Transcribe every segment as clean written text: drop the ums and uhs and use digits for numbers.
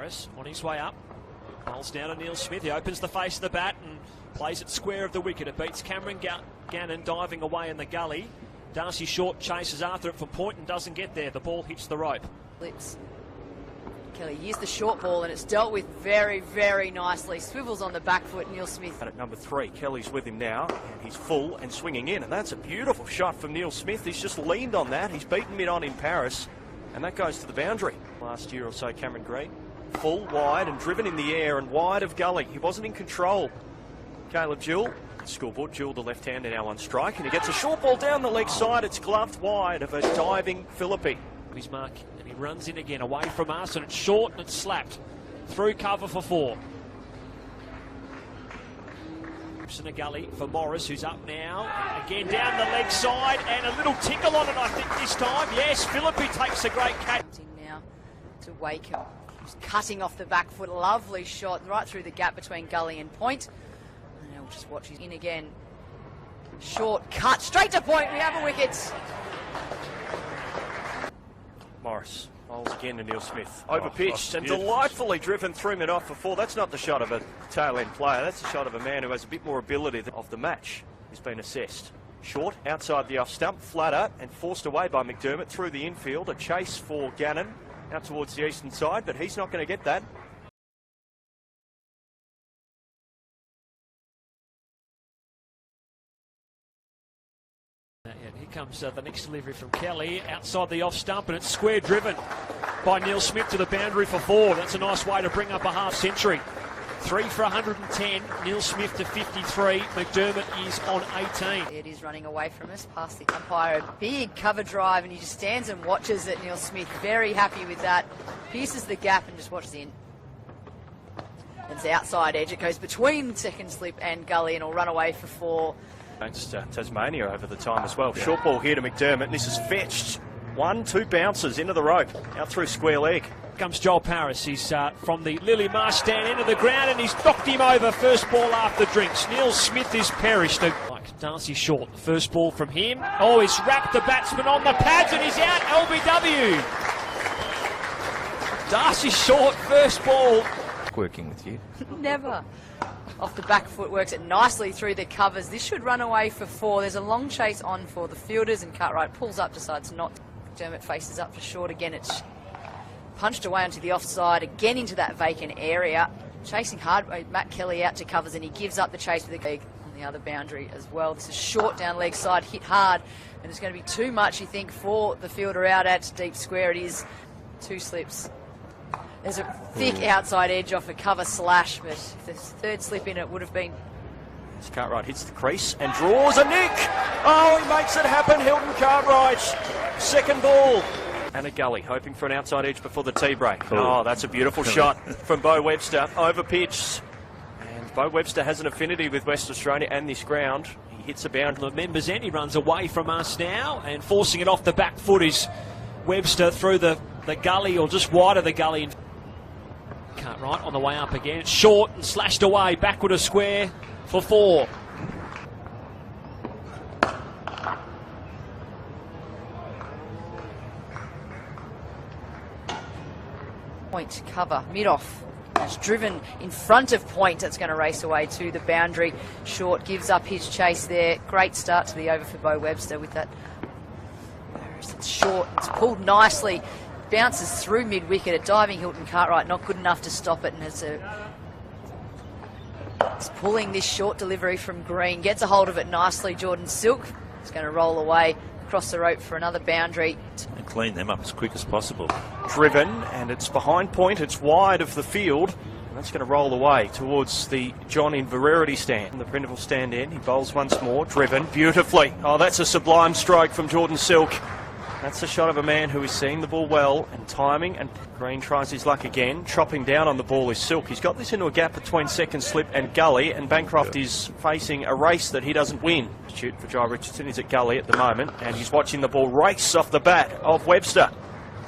Paris on his way up. Bowls down to Neil Smith. He opens the face of the bat and plays it square of the wicket. It beats Cameron Gannon diving away in the gully. Darcy Short chases after it from point and doesn't get there. The ball hits the rope. Lips. Kelly used the short ball and it's dealt with very, very nicely. Swivels on the back foot, Neil Smith. And at number 3, Kelly's with him now, and he's full and swinging in, and that's a beautiful shot from Neil Smith. He's just leaned on that. He's beaten mid-on in Paris, and that goes to the boundary. Last year or so, Cameron Green, full, wide, and driven in the air and wide of gully. He wasn't in control. Caleb Jewell, scoreboard, Jewell the left-hander now on strike, and he gets a short ball down the leg side. It's gloved wide of a diving Philippi. His mark, and he runs in again, away from us, and it's short and it's slapped. Through cover for 4. In a gully for Morris, who's up now. Again down the leg side, and a little tickle on it, I think, this time. Yes, Philippi takes a great catch. Now to WACA, who's cutting off the back foot. Lovely shot right through the gap between gully and point. And now we'll just watch his in again. Short cut, straight to point. We have a wicket. Morris bowls again to Neil Smith. Over-pitched and delightfully driven through mid-off for 4. That's not the shot of a tail-end player. That's the shot of a man who has a bit more ability of the match. He's been assessed. Short, outside the off-stump, flatter, and forced away by McDermott through the infield. A chase for Gannon out towards the eastern side, but he's not going to get that. Here comes the next delivery from Kelly outside the off stump, and it's square driven by Neil Smith to the boundary for 4. That's a nice way to bring up a half century. 3 for 110, Neil Smith to 53. McDermott is on 18. It is running away from us past the umpire. A big cover drive, and he just stands and watches it. Neil Smith very happy with that. Pierces the gap and just watches in. It's the outside edge. It goes between second slip and gully, and will run away for 4. Against Tasmania over the time as well. Short ball here to McDermott, and this is fetched. 1-2 bounces into the rope, out through square leg. Comes Joel Paris. He's from the Lily Marsh stand into the ground, and he's knocked him over. First ball after drinks. Neil Smith is perished. Like Darcy Short, the first ball from him. Oh, he's wrapped the batsman on the pads, and he's out. LBW. Darcy Short, first ball. Working with you. Never. Off the back foot, works it nicely through the covers. This should run away for 4. There's a long chase on for the fielders, and Cartwright pulls up, decides not. McDermott faces up for Short again. It's punched away onto the offside, again into that vacant area. Chasing hard, Matt Kelly out to covers, and he gives up the chase with the leg on the other boundary as well. This is Short down leg side, hit hard, and it's going to be too much, you think, for the fielder out at deep square. It is 2 slips. There's a thick outside edge off a cover slash, but if there's 3rd slip in, it would have been. As Cartwright hits the crease and draws a nick. Oh, he makes it happen, Hilton Cartwright. Second ball. And a gully, hoping for an outside edge before the tea break. Oh, that's a beautiful shot from Bo Webster. Over pitch. And Bo Webster has an affinity with West Australia and this ground. He hits a boundary. Members end, he runs away from us now, and forcing it off the back foot is Webster through the gully, or just wide of the gully. Cartwright on the way up again. It's short and slashed away, backward of square for 4. Point cover, mid-off. It's driven in front of point. That's going to race away to the boundary. Short gives up his chase there. Great start to the over for Bo Webster with that. It's short. It's pulled nicely. Bounces through mid-wicket. A diving Hilton Cartwright, not good enough to stop it, and it's pulling this short delivery from Green. Gets a hold of it nicely. Jordan Silk is going to roll away across the rope for another boundary. And clean them up as quick as possible. Driven, and it's behind point. It's wide of the field. And that's going to roll away towards the John in Verity stand. And the Prindiville stand end. He bowls once more. Driven beautifully. Oh, that's a sublime stroke from Jordan Silk. That's a shot of a man who is seeing the ball well and timing, and Green tries his luck again. Chopping down on the ball is Silk. He's got this into a gap between second slip and gully, and Bancroft is facing a race that he doesn't win. Shoot for Jai Richardson. He's at gully at the moment, and he's watching the ball race off the bat of Webster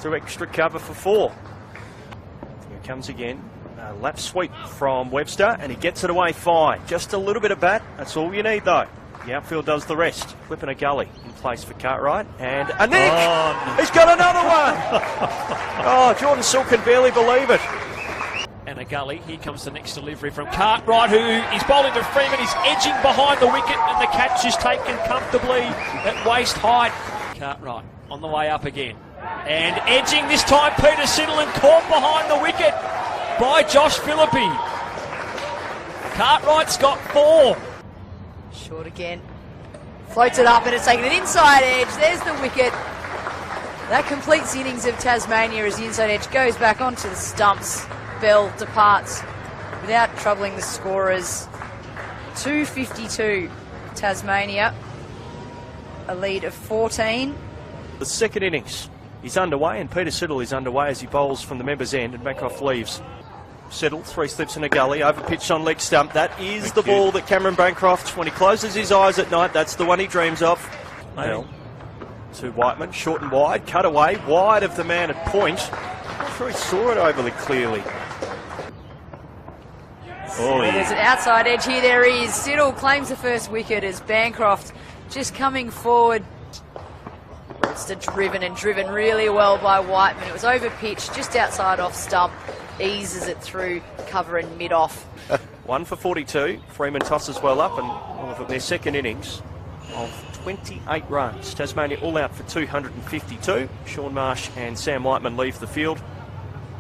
through extra cover for 4. Here it comes again. A lap sweep from Webster, and he gets it away fine. Just a little bit of bat. That's all you need, though. The outfield does the rest. Flipping a gully in place for Cartwright. And a nick! Oh, no. He's got another one! Oh, Jordan Silk can barely believe it. down a gully. Here comes the next delivery from Cartwright, who is bowling to Freeman. He's edging behind the wicket, and the catch is taken comfortably at waist height. Cartwright on the way up again. And edging this time, Peter Siddle, and caught behind the wicket by Josh Philippi. Cartwright's got 4. Short again. Floats it up and it's taken an inside edge. There's the wicket. That completes the innings of Tasmania as the inside edge goes back onto the stumps. Bell departs without troubling the scorers. 252 Tasmania. A lead of 14. The second innings is underway, and Peter Siddle is underway as he bowls from the members' end, and Bancroft leaves. Siddle, 3 slips in a gully, over pitch on leg stump. That is the ball that Cameron Bancroft, when he closes his eyes at night, that's the one he dreams of. Well, to Whiteman, short and wide, cut away, wide of the man at point. I'm not sure he saw it overly clearly. Oh, there's an outside edge here. There he is. Siddle claims the first wicket as Bancroft just coming forward. Roadster driven and driven really well by Whiteman. It was over pitch, just outside off stump. Eases it through cover and mid-off. 1 for 42. Freeman tosses well up, and all of their second innings of 28 runs. Tasmania all out for 252. Sean Marsh and Sam Whiteman leave the field.